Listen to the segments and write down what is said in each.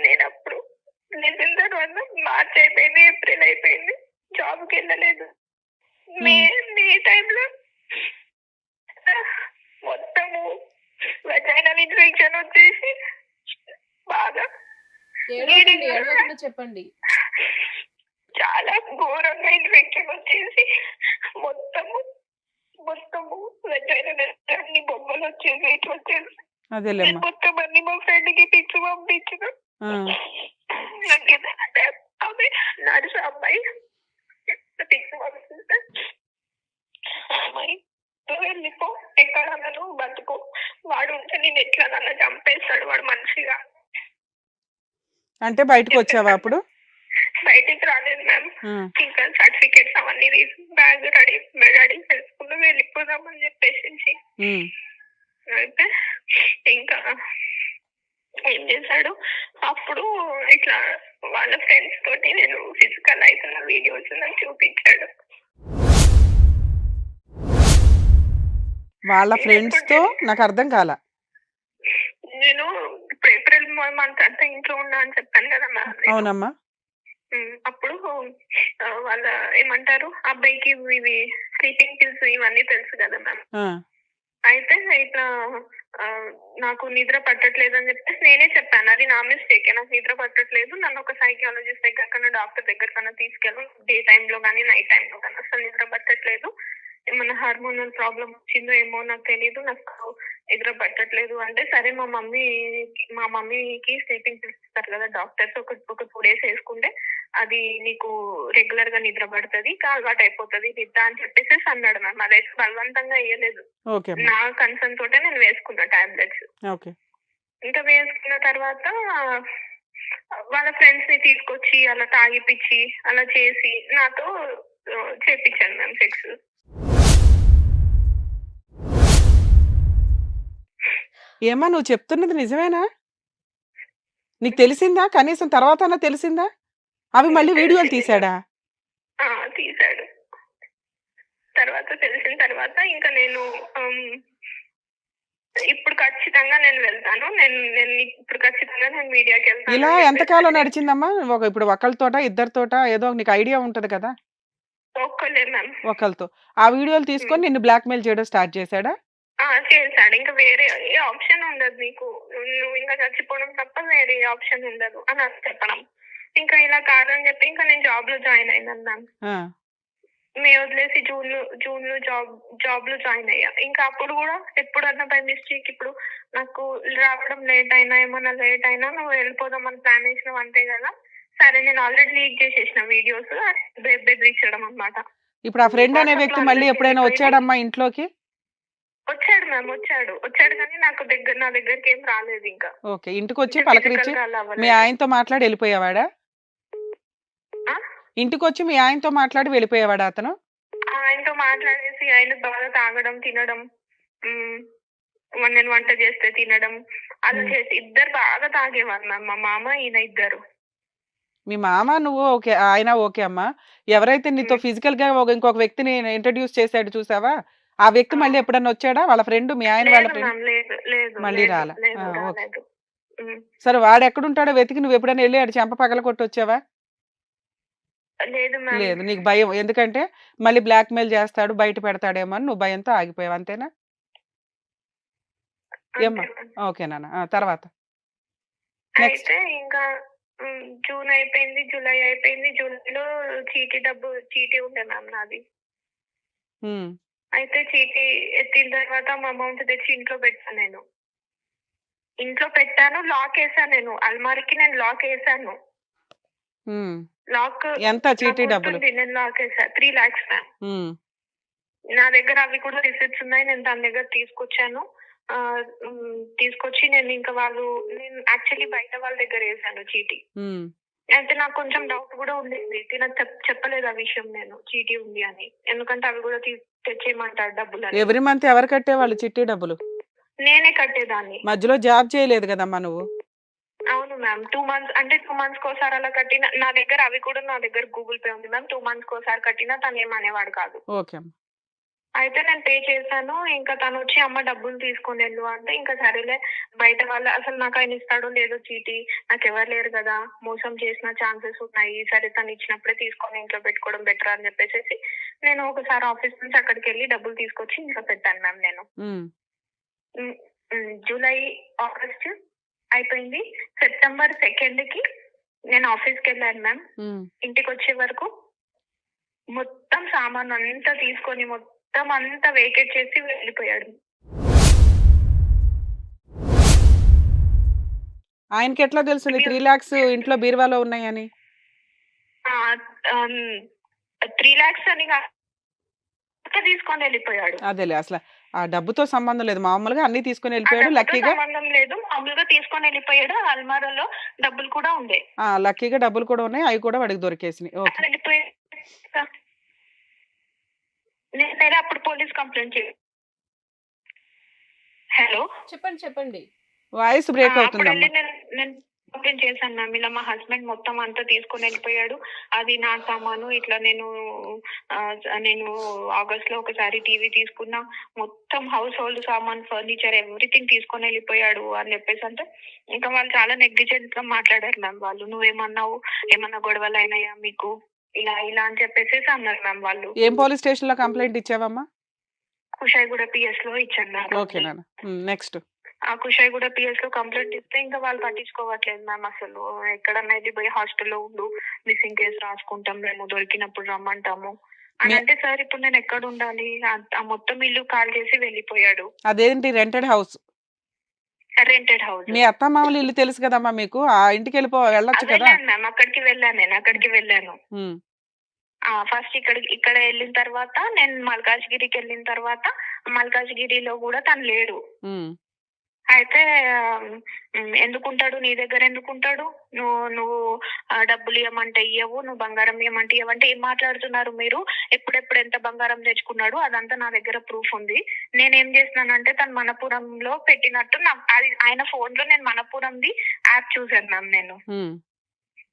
నేను అప్పుడు వెళ్ళిన తర్వాత మార్చ్ అయిపోయింది, ఏప్రిల్ అయిపోయింది, జాబ్కి వెళ్ళలేదు. మే మే టైంలో మొత్తము వెజైనల్ ఇన్ఫెక్షన్ వచ్చేసి బాగా చెప్పండి. చాలా ఘోరంగా ఇన్ఫెక్షన్ వచ్చేసి మొత్తము మొత్తము వెజైనల్ అన్ని బొమ్మలు వచ్చేసి ఇట్లా వచ్చేసి మొత్తం అన్ని మా ఫ్రెండ్ కి పిచ్చి పంపించిన. ఆమె నర్సు అమ్మాయి పిచ్చి పంపిస్తే అమ్మాయి వెళ్ళిపో ఎక్కడన్నా బతుకో, వాడు ఉంటే నేను ఎట్లా చంపేస్తాడు, వాడు మనిషిగా. అంటే బయటకు వచ్చావా అప్పుడు? బయటికి రాలేదు మ్యామ్. ఇంకా సర్టిఫికేట్స్ అవన్నీ తీసి బ్యాగ్ రెడీ చేసుకుని వెళ్ళిపోదామని చెప్పేసి అయితే ఇంకా ఏం చేశాడు అప్పుడు ఇట్లా వాళ్ళ ఫ్రెండ్స్ తోటి నేను ఫిజికల్ అవుతున్న వీడియోస్ నాకు చూపించాడు. వాళ్ళ ఫ్రెండ్స్ తో? నాకు అర్థం కాల. నేను ఇప్పుడు ఏప్రిల్ మంత్ అంతా ఇంట్లో ఉన్నా అని చెప్పాను కదా మ్యామ్. అవునమ్మా. అప్పుడు వాళ్ళ ఏమంటారు అబ్బాయికి ఇవి స్లీపింగ్ పిల్స్ ఇవన్నీ తెలుసు కదా మ్యామ్. అయితే ఇట్లా నాకు నిద్ర పట్టట్లేదు అని చెప్పేసి నేనే చెప్పాను, అది నా మిస్టేక్, నాకు నిద్ర పట్టట్లేదు, నన్ను ఒక సైకాలజిస్ట్ దగ్గర కన్నా డాక్టర్ దగ్గర కన్నా తీసుకెళ్ళు, డే టైంలో కానీ నైట్ టైంలో కానీ అసలు నిద్ర పట్టట్లేదు, ఏమన్నా హార్మోనల్ ప్రాబ్లం వచ్చిందో ఏమో నాకు తెలీదు, నాకు నిద్ర పట్టట్లేదు అంటే సరే మా మమ్మీకి స్లీపింగ్ పిల్స్ ఇస్తారు కదా డాక్టర్స్, ఒక 2 days వేసుకుంటే అది నీకు రెగ్యులర్ గా నిద్ర పడుతుంది, అలవాటు అయిపోతుంది నిద్ర అని చెప్పేసి అన్నాడు మ్యామ్. అదైతే బలవంతంగా వేయలేదు, నా కన్సర్న్ తోటే నేను వేసుకున్నా టాబ్లెట్స్. ఇంకా వేసుకున్న తర్వాత వాళ్ళ ఫ్రెండ్స్ ని తీసుకొచ్చి అలా తాగిపిచ్చి అలా చేసి నాతో చేపించాను మ్యామ్ సెక్స్. ఏమా నువ్వు చెప్తున్నది నిజమేనా? నీకు తెలిసిందా? కనీసం తర్వాత తెలిసిందా? అవి మళ్ళీ వీడియోలు తీసాడా? తీసాడు. తర్వాత తెలిసిన తర్వాత ఇంకా నేను ఇప్పుడు ఖచ్చితంగా నేను వెళ్తాను, నేను ఇప్పుడు ఖచ్చితంగా నేను మీడియాకి వెళ్తాను. ఇలా ఎంతకాలం నడిచిందమ్మా? ఇప్పుడు ఒకళ్ళతోట ఇద్దరితోట ఏదో నీకు ఐడియా ఉంటది కదా? ఒక్కలే మ్యామ్. ఒకళ్ళతో. ఆ వీడియోలు తీసుకొని నిన్ను బ్లాక్ మెయిల్ చేయడం స్టార్ట్ చేశాడా? చేశాడు. ఇంకా వేరే ఏ ఆప్షన్ ఉండదు నీకు, నువ్వు ఇంకా చచ్చిపోవడం తప్ప వేరే ఆప్షన్ ఉండదు అని అది చెప్పడం. ఇంకా ఇలా కాదని చెప్పి ఇంకా నేను జాబ్ లో జాయిన్ అయినాను మ్యామ్. మే వదిలేసి జూన్ లో జాబ్ లో జాయిన్ అయ్యా. ఇంకా అప్పుడు కూడా ఎప్పుడన్నా బై మిస్టేక్ ఇప్పుడు నాకు రావడం లేట్ అయినా ఏమన్నా లేట్ అయినా నువ్వు వెళ్ళిపోదామని ప్లాన్ వేసినావు అంతే కదా, సరే నేను ఆల్రెడీ లీక్ చేసేసిన వీడియోస్ బెదిరించడం అన్నమాట. ఇప్పుడు ఆ ఫ్రెండ్ అనే వ్యక్తి మళ్ళీ ఎప్పుడైనా వచ్చాడమ్మా ఇంట్లోకి? వచ్చాడు మ్యామ్, వచ్చాడు కానీ నా దగ్గరికి ఏం రాలేదు. ఇంకా ఓకే, ఇంటికి వచ్చి పలకరించి మీ ఆయనతో మాట్లాడి వెళ్ళిపోయేవాడా? ఇంటికి వచ్చి మీ ఆయనతో మాట్లాడి వెళ్ళిపోయేవాడా అతను? ఆయనతో మాట్లాడేసి ఆయన బాగా తాగడం తినడం, నేను వంట చేస్తే తినడం అలా చేసి ఇద్దరు బాగా తాగేవారు మ్యామ్, మా మామ ఈయన ఇద్దరు. మీ మామ నువ్వు ఓకే, ఆయన ఓకే అమ్మా. ఎవరైతే నీతో ఫిజికల్ గా ఇంకొక వ్యక్తిని ఇంట్రడ్యూస్ చేశాడు చూసావా, ఆ వ్యక్తి మళ్ళీ ఎప్పుడన్నా వచ్చాడా? వాళ్ళ ఫ్రెండ్, మీ ఆయన వాళ్ళ ఫ్రెండ్ మళ్ళీ రాలా? సరే, వాడు ఎక్కడుంటాడో వెతికి నువ్వు ఎప్పుడైనా వెళ్ళి ఆడు చెంప పగల కొట్టి వచ్చావా? లేదు, నీకు భయం, ఎందుకంటే మళ్ళీ బ్లాక్ మెయిల్ చేస్తాడు బయట పెడతాడేమో అని నువ్వు భయంతో ఆగిపోయావు అంతేనా? ఏమ్మా? ఓకేనా. తర్వాత అయితే ఇంకా జూన్ అయిపోయింది, జూలై అయిపోయింది. జూలైలో చీటీ ఉండే మ్యామ్ నాది. అయితే చీటీ ఎత్తిన తర్వాత మా అమౌంట్ తెచ్చి ఇంట్లో పెట్టాను. నేను ఇంట్లో పెట్టాను, లాక్ వేసాను, నేను అల్మారికి నేను లాక్ వేసాను. లాక్ ఎంత చీటీ డబ్బులు? నేను లాక్ వేసా 3 lakhs మ్యామ్. నా దగ్గర అవి కూడా రిసిప్ట్స్ ఉన్నాయి, నేను దాని దగ్గర తీసుకొచ్చి నేను ఇంకా నేను యాక్చువల్లీ బయట వాళ్ళ దగ్గర వేసాను చీటీ. అయితే నాకు కొంచెం డౌట్ కూడా ఉండేది, నాకు చెప్పలేదు ఆ విషయం నేను చీటీ ఉంది అని, ఎందుకంటే అవి కూడా తెచ్చేయమంటారు డబ్బులు. ఎవ్రీ మంత్ ఎవరు కట్టేవాళ్ళు చిట్టి డబ్బులు? నేనే కట్టేదాన్ని. మధ్యలో జాబ్ చేయలేదు కదమ్మా నువ్వు? అవును మ్యామ్, 2 months అంటే 2 months కోసారి అలా కట్టిన, నా దగ్గర అవి కూడా నా దగ్గర గూగుల్ పే ఉంది మ్యామ్. 2 months కోసారి కట్టినా తను ఏమనేవాడు కాదు. ఓకే. అయితే నేను పే చేశాను. ఇంకా తనొచ్చి అమ్మ డబ్బులు తీసుకొని వెళ్ళు అంటే, ఇంకా సరేలే బయట వాళ్ళు అసలు నాకు ఆయన ఇస్తాడో లేదో చీటీ, నాకెవరు లేరు గదా! మోసం చేసిన ఛాన్సెస్ ఉన్నాయి. సరే తను ఇచ్చినప్పుడే తీసుకొని ఇంట్లో పెట్టుకోవడం బెటర్ అని చెప్పేసేసి, నేను ఒకసారి ఆఫీస్ నుంచి అక్కడికెళ్ళి డబ్బులు తీసుకొచ్చి ఇంట్లో పెట్టాను మ్యామ్ నేను. హ్మ్. హ్మ్. జూలై, ఆగస్ట్ అయిపోయింది. సెప్టెంబర్ 2కి నేను ఆఫీస్‌కెళ్ళాను మ్యామ్. హ్మ్. ఇంటికొచ్చే వరకు మొత్తం సామానంతా తీసుకొని మొత్తం అంతా వేకేట్ చేసి వెళ్ళిపోయాడు. ఆయనకెట్లా తెలుసు నీ 3,00,000 ఇంట్లో బీరువాలో ఉన్నాయని? ఆహ్, ఆహ్, 3,00,000 అని తీసుకొని వెళ్ళిపోయాడు. అదేలే అసల ఆ డబ్బుతో సంబంధం లేదు. మామూలుగా అన్నీ తీసుకొని ఆ వెళ్ళిపోయాడు. డబ్బుతో లక్కీగా సంబంధం లేదు. మామూలుగా తీసుకొని వెళ్ళిపోయాడు. అల్మారాలో డబ్బులు కూడా ఉండే. లక్కీగా డబ్బులు కూడా ఉన్నాయి. అయి కూడా వాడికి దొరికేసినాయి. ఓకే. వెళ్ళిపోయాక నేనైతే అప్పుడు పోలీస్ కంప్లెయింట్ హలో! చెప్పండి. చెప్పండి. వాయిస్ బ్రేక్ అప్పుడెళ్ళి అవుతుందమ్మా. నేను కంప్లెయింట్ చేశాను మ్యామ్. ఇలా మా హస్బెండ్ మొత్తం అంతా తీసుకొని వెళ్ళిపోయాడు. అది నా సామాను. ఇట్లా నేను ఆగస్ట్‌లో ఒకసారి టీవీ తీసుకున్నా. మొత్తం హౌస్ హోల్డ్ సామాన్, ఫర్నిచర్ ఎవ్రీథింగ్ తీసుకొని వెళ్ళిపోయాడు అని చెప్పేసంటే, ఇంకా వాళ్ళు చాలా నెగ్లిజెంట్‌గా మాట్లాడారు మ్యామ్ వాళ్ళు. నువ్వేమన్నావు? ఏమన్నా గొడవలయినాయా మీకు? ఇలా ఇలా అని చెప్పేసేసి అన్నారు మ్యామ్ వాళ్ళు. ఏం పోలీస్ స్టేషన్‌లో కంప్లెయింట్ ఇచ్చావమ్మా? కుషాయిగూడ పిఎస్‌లో ఇచ్చాను మ్యామ్ ఓకే కంప్లెయింట్. నాన్న. నెక్స్ట్. ఆ కుషాయిగూడ పిఎస్‌లో కంప్లెయింట్ ఇస్తే ఇంకా వాళ్ళు పట్టించుకోవట్లేదు మ్యామ్ అసలు. ఎక్కడన్నా ఎళ్లి పోయి హాస్టల్‌లో ఉండు, మిస్సింగ్ కేస్ రాసుకుంటాం మేము, దొరికినప్పుడు రమ్మంటాము అని మీ అంటే, సార్ ఇప్పుడు నేను ఎక్కడుండాలి? ఆ మొత్తం ఇల్లు ఖాళీ చేసి వెళ్ళిపోయాడు. అదేంటి రెంటెడ్ హౌస్. Rented house. మీ అత్తమామల ఇల్లు తెలుసు కదమ్మా మీకు. ఆ ఇంటికి వెళ్ళొచ్చు కదా! వెళ్ళాను మ్యామ్. అక్కడికి వెళ్ళాను నేను. అక్కడికి వెళ్ళాను. హ్మ్. ఫస్ట్ ఇక్కడ ఎళ్ళిన తర్వాత నేను మల్కాజ్‌గిరికెళ్ళిన తర్వాత, మల్కాజ్‌గిరిలో గూడా తను లేడు. హ్మ్. అయితే ఎందుకుంటాడు? నీ దగ్గర ఎందుకుంటాడు? నువ్వు డబ్బులు ఇయ్యమంటే ఇయ్యవు. నువ్వు బంగారం ఇయ్యమంటే ఇయ్యవు. అంటే ఏం మాట్లాడుతున్నారు మీరు? ఎప్పుడెప్పుడు ఎంత బంగారం తెచ్చుకున్నాడు అదంతా నా దగ్గర ప్రూఫ్ ఉంది. నేనేం చేసినానంటే తను మనపురంలో పెట్టినట్టు అది ఆయన ఫోన్‌లో నేను మనపురంది యాప్ చూసాను మ్యామ్ నేను. హ్మ్.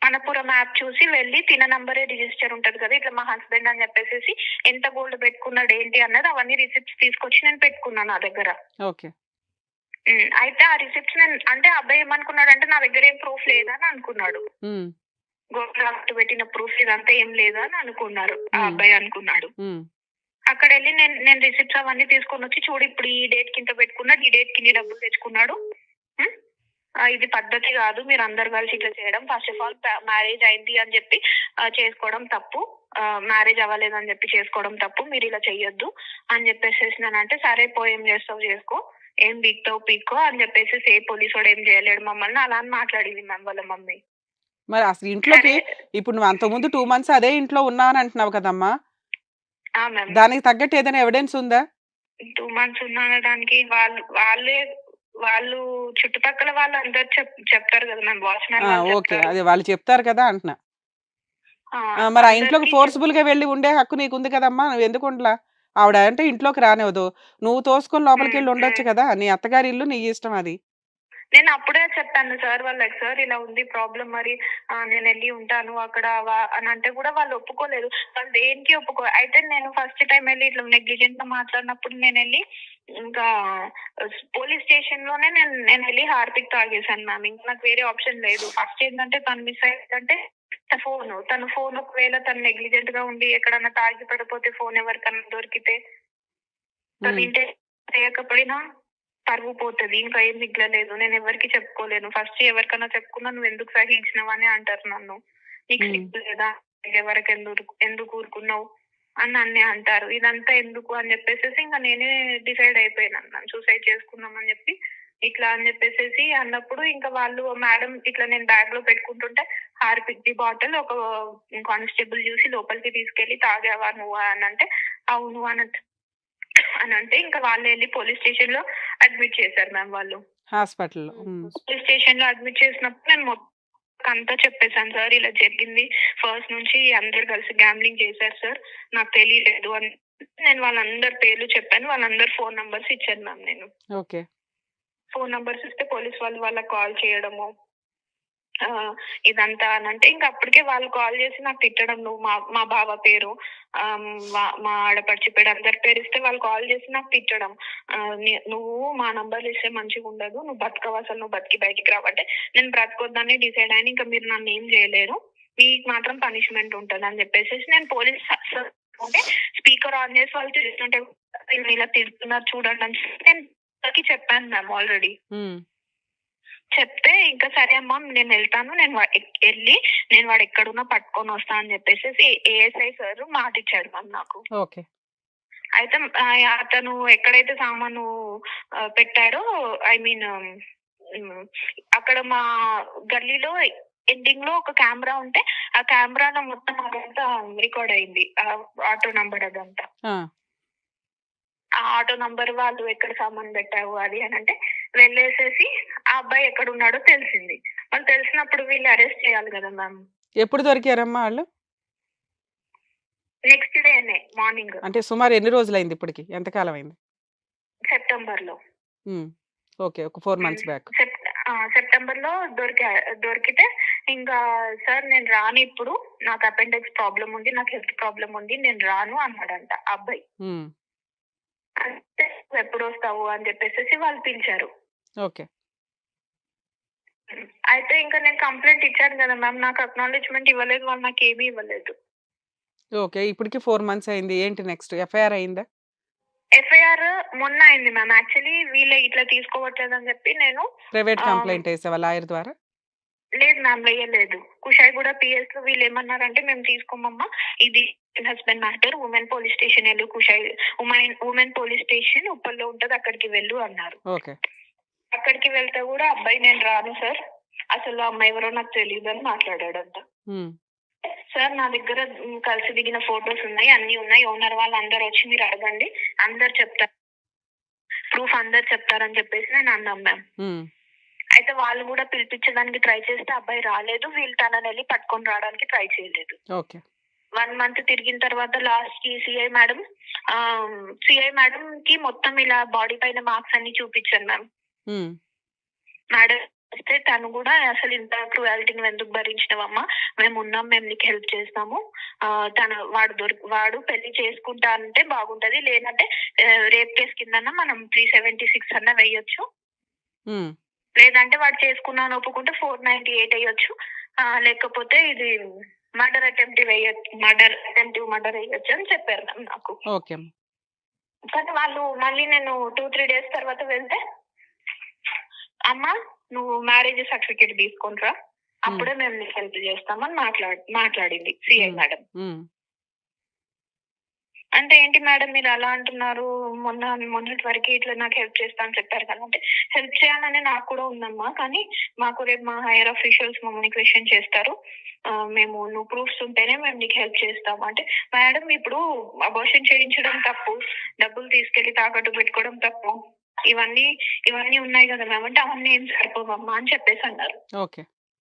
మనపురం యాప్ చూసి వెళ్లి తిన నంబరే రిజిస్టర్ ఉంటది కదా! ఇట్లా మా హస్బెండ్ అని చెప్పేసేసి ఎంత గోల్డ్ పెట్టుకున్నాడు ఏంటి అన్నది అవన్నీ రిసిప్ట్స్ తీసుకొచ్చి నేను పెట్టుకున్నా నా దగ్గర. ఓకే. అయితే ఆ రిసిప్ట్స్ అంటే ఆ అబ్బాయి ఏమనుకున్నాడంటే నా దగ్గర ఏం ప్రూఫ్ లేదని అనుకున్నాడు. హ్మ్. గోల్డ్ రాబట్టు పెట్టిన ప్రూఫ్ ఇదంతా ఏం లేదు అని అనుకున్నారు. ఆ హ్మ్. అబ్బాయి అనుకున్నాడు. హ్మ్. అక్కడెళ్ళి నేను రిసిప్ట్స్ అవన్నీ తీసుకొనొచ్చి చూడు ఇప్పుడు ఈ డేట్‌కి ఇంత పెట్టుకున్నాడు. ఈ డేట్‌కి ఇన్ని డబ్బులు తెచ్చుకున్నాడు. హ్మ్. ఇది పద్ధతి కాదు. మీరందరూ కలిసి ఇట్లా చేయడం. ఫస్ట్ ఆఫ్ ఆల్ మ్యారేజ్ అయింది అని చెప్పి చేసుకోవడం తప్పు. మ్యారేజ్ అవ్వలేదని చెప్పి చేసుకోవడం తప్పు. మీరిలా చెయ్యొద్దు అని చెప్పేసేసినానంటే, సరే పో ఏం చేస్తావో చేసుకో. ఏం పీకుతావో పీక్కో అని చెప్పేసేసి ఏ పోలీసోడు ఏం చేయలేడు మమ్మల్ని అలా అని మాట్లాడింది మ్యామ్ వాళ్ళ మమ్మీ. మరి అసలు ఇంట్లోకి సరే ఇప్పుడు నువ్వు అంతకుముందు 2 మంత్స్ అదే ఇంట్లో ఉన్నావని అంటున్నావు కదమ్మా! మ్యామ్. దానికి తగ్గట్టు ఏదైనా ఎవిడెన్స్ ఉందా? 2 మంత్స్ ఉన్నా అనడానికి వాళ్ళు చుట్టుపక్కల వాళ్ళందరూ చెప్తారు కదా మ్యామ్. వాచ్‌మెన్ వాళ్ళు ఓకే. చెప్తారు. అదే వాళ్ళు చెప్తారు కదా అంటున్నా. మరి ఆ ఇంట్లోకి అందరికీ ఫోర్స్‌బుల్‌గా వెళ్లి ఉండే హక్కు నీకుంది కదమ్మా! నువ్వెందుకు ఉండలా? ఆవిడ అంటే ఇంట్లోకి రానివ్వదు. నువ్వు తోసుకొని లోపలికెళ్ళి ఉండొచ్చు కదా! నీ అత్తగారి ఇల్లు నీ ఇష్టం అది. నేను అప్పుడే చెప్పాను సార్ వాళ్ళకి, సార్ ఇలా ఉంది ప్రాబ్లమ్ మరి నేనెళ్ళి ఉంటాను అక్కడ అని అంటే కూడా వాళ్ళు ఒప్పుకోలేదు. వాళ్ళు దేనికి అయితే నేను ఫస్ట్ టైమ్ ఎళ్లి ఇట్లా నెగ్లిజెంట్‌గా మాట్లాడినప్పుడు నేనెళ్ళి ఇంకా పోలీస్ స్టేషన్‌లోనే నేనెళ్ళి హార్పిక్ తాగేసాను మ్యామ్. ఇంకా నాకు వేరే ఆప్షన్ లేదు. ఫస్ట్ ఏంటంటే తను మిస్ అయిందంటే తన ఫోన్ ఒకవేళ తను నెగ్లిజెంట్‌గా ఉండి ఎక్కడన్నా తాగి పడిపోతే ఫోన్ ఎవరికన్నా దొరికితే, తను హ్మ్. ఇంటే చేయకపోయినా పరువు పోతది. ఇంకా ఏం మిగలలేదు. నేనెవరికీ చెప్పుకోలేను. ఫస్ట్ ఎవరికన్నా చెప్పుకున్నా నువ్వెందుకు సహించినవని అంటారు నన్ను. నీకు హ్మ్. సిగ్గు లేదా? ఎందుకు ఊరుకున్నావు? అని నన్నే అంటారు. ఇదంతా ఎందుకు అని చెప్పేసేసి ఇంక నేనే డిసైడ్ అయిపోయినాను మ్యామ్. సూసైడ్ చేసుకుందామని చెప్పి ఇట్లా అని చెప్పేసేసి అన్నప్పుడు ఇంకా వాళ్ళు మేడం ఇట్లా నేను బ్యాగ్‌లో పెట్టుకుంటుంటే హార్పిక్‌ది బాటిల్ ఒక కానిస్టేబుల్ చూసి లోపలికి తీసుకెళ్ళి తాగావా నువ్వు అనంటే, అవును అనంటే ఇంకా వాళ్ళెళ్ళి పోలీస్ స్టేషన్‌లో అడ్మిట్ చేశారు మ్యామ్ వాళ్ళు. హాస్పిటల్‌లో. హ్మ్. పోలీస్ స్టేషన్‌లో అడ్మిట్ చేసినప్పుడు నేను మొత్తం అంతా చెప్పేసాను సార్. ఇలా జరిగింది. ఫస్ట్ నుంచి అందరూ కలిసి గ్యాంబ్లింగ్ చేశారు సార్. నాకు తెలియలేదు అని నేను వాళ్ళందరి పేర్లు చెప్పాను. వాళ్ళందరి ఫోన్ నంబర్స్ ఇచ్చాను మ్యామ్ నేను. ఓకే. ఫోన్ నంబర్స్ ఇస్తే పోలీస్ వాళ్ళు వాళ్ళకి కాల్ చేయడము ఇదంతా అని అంటే ఇంకా అప్పటికే వాళ్ళు కాల్ చేసి నాకు తిట్టడం, నువ్వు మా బావ పేరు, మా ఆడపడిచి పేరు, అందరి పేరు ఇస్తే వాళ్ళు కాల్ చేసి నాకు తిట్టడం, నువ్వు మా నంబర్లు ఇస్తే మంచిగా ఉండదు, నువ్వు బతకవు, అసలు నువ్వు బతికి బయటికి రావంటే నేను బ్రతకొద్దని డిసైడ్ అయిన, ఇంకా మీరు నన్ను ఏం చేయలేరు, మీకు మాత్రం పనిష్మెంట్ ఉంటుంది అని చెప్పేసి నేను పోలీస్ అంటే స్పీకర్ ఆన్ చేసి వాళ్ళు తిడుతుంటే ఇలా తిడుతున్నారు చూడండి అని నేను చెప్పాను మ్యామ్ ఆల్రెడీ. చెప్తే ఇంకా సరే అమ్మా నేను వెళ్తాను, నేను వెళ్ళి నేను వాడు ఎక్కడున్నా పట్టుకొని వస్తా అని చెప్పేసి ఏఎస్ఐ సార్ మాట ఇచ్చాడు మ్యామ్ నాకు. అయితే అతను ఎక్కడైతే సామాను పెట్టాడో, ఐ మీన్ అక్కడ మా గల్లీలో ఎండింగ్ లో ఒక కెమెరా ఉంటే ఆ కెమెరాలో మొత్తం అదంతా రికార్డ్ అయింది, ఆటో నంబర్ అదంతా. ఆ ఆటో నంబర్ వాళ్ళు ఎక్కడ సామాన్ పెట్టావు అది అని అంటే వెళ్ళేసేసి ఆ అబ్బాయి ఎక్కడ ఉన్నాడో తెలిసింది. వాళ్ళు తెలిసినప్పుడు వీళ్ళు అరెస్ట్ చేయాలి కదా మ్యామ్. ఎప్పుడు దొరికారమ్మా వాళ్ళు? నెక్స్ట్ డేనే మార్నింగ్. అంటే సుమారు ఎన్ని రోజులైంది ఇప్పటికి? ఎంత కాలం అయింది? సెప్టెంబర్ లో. ఓకే, ఒక 4 months బ్యాక్. సెప్టెంబర్ లో దొరికితే ఇంకా సార్ నేను రాను, ఇప్పుడు నాకు అపెండిక్స్ ప్రాబ్లం ఉంది, నాకు హెల్త్ ప్రాబ్లం ఉంది, నేను రాను అన్నాడంట అబ్బాయి. అంటే ఎప్పుడు వస్తావు అని చెప్పేసి వాళ్ళు పిలిచారు. ఓకే. అయితే ఇంకా నేను కంప్లైంట్ ఇచ్చాను కదా మ్యామ్, నాకు అక్నాలెడ్జ్మెంట్ ఇవ్వలేదు, వాళ్ళు నాకు ఏమీ ఇవ్వలేదు. ఓకే, ఇప్పటికి 4 months అయింది. ఏంటి నెక్స్ట్? ఎఫ్ఐఆర్ అయిందా? ఎఫ్ఐఆర్ మొన్న అయింది మ్యామ్. యాక్చువల్లీ వీళ్ళు ఇట్లా తీసుకోవట్లేదు అని చెప్పి నేను ప్రైవేట్ కంప్లైంట్ వేసావా లాయర్ ద్వారా? లేదు మ్యామ్, వేయలేదు. కుషాయిగూడ పిఎస్ లో వీళ్ళు ఏమన్నారంటే మేము తీసుకోమమ్మా, ఇది husband matter, women police station వెళ్ళు, ఉమెన్ పోలీస్ స్టేషన్ ఉప్పల్లో ఉంటది, అక్కడికి వెళ్ళు అన్నారు. ఓకే. అక్కడికి వెళ్తే కూడా అబ్బాయి నేను రాను సార్, అసలు అమ్మాయి ఎవరో నాకు తెలియదు అని మాట్లాడాడంట. సార్ నా దగ్గర కలిసి దిగిన ఫొటోస్ ఉన్నాయి, అన్ని ఉన్నాయి, ఓనర్ వాళ్ళు అందరు వచ్చి మీరు అడగండి, అందరు చెప్తారు, ప్రూఫ్ అందరు చెప్తారని చెప్పేసి నేను అన్నాం మ్యామ్. అయితే వాళ్ళు కూడా పిలిపించడానికి ట్రై చేస్తే అబ్బాయి రాలేదు, వీళ్ళు తనని వెళ్ళి పట్టుకొని రావడానికి ట్రై చేయలేదు. 1 month తిరిగిన తర్వాత లాస్ట్ కి సిఐ మేడం కి మొత్తం ఇలా బాడీ పైన మార్క్స్ అన్ని చూపించాను మ్యామ్. మేడం వస్తే తను కూడా అసలు ఇంత క్రూయాలిటీ నువ్వు ఎందుకు భరించినవమ్మా, మేము ఉన్నాం, మేము నీకు హెల్ప్ చేస్తాము, వాడు పెళ్లి చేసుకుంటా అంటే బాగుంటది, లేదంటే రేప్ కేసు కింద మనం 376 అన్న వేయొచ్చు, లేదంటే వాడు చేసుకున్నాను ఒప్పుకుంటే 498 వేయొచ్చు, లేకపోతే ఇది మర్డర్ అటెంప్ట్ వేయొచ్చు అని చెప్పారు మ్యామ్ నాకు. కానీ వాళ్ళు మళ్ళీ నేను 2-3 days తర్వాత వెళ్తే, అమ్మా నువ్వు మ్యారేజ్ సర్టిఫికేట్ తీసుకుంటా, అప్పుడే మేము నీకు హెల్ప్ చేస్తామని మాట్లాడింది సిఐ మేడం. అంటే ఏంటి మేడం మీరు అలా అంటున్నారు, మొన్నటి వరకు ఇట్లా నాకు హెల్ప్ చేస్తా అని చెప్పారు కదా. అంటే హెల్ప్ చేయాలని నాకు కూడా ఉందమ్మా, కానీ మాకు రేపు మా హైయర్ అఫీషియల్స్ మమ్మల్ని క్వశ్చన్ చేస్తారు, నువ్వు ప్రూఫ్స్ ఉంటేనే మేము నీకు హెల్ప్ చేస్తాము. అంటే మేడం ఇప్పుడు అబార్షన్ చేయించడం తప్పు, డబ్బులు తీసుకెళ్లి తాకట్టు పెట్టుకోవడం తప్పు, ఇవన్నీ ఉన్నాయి కదా మ్యామ్. అంటే అవన్నీ ఏం సరిపోవమ్మా అని చెప్పేసి అన్నారు.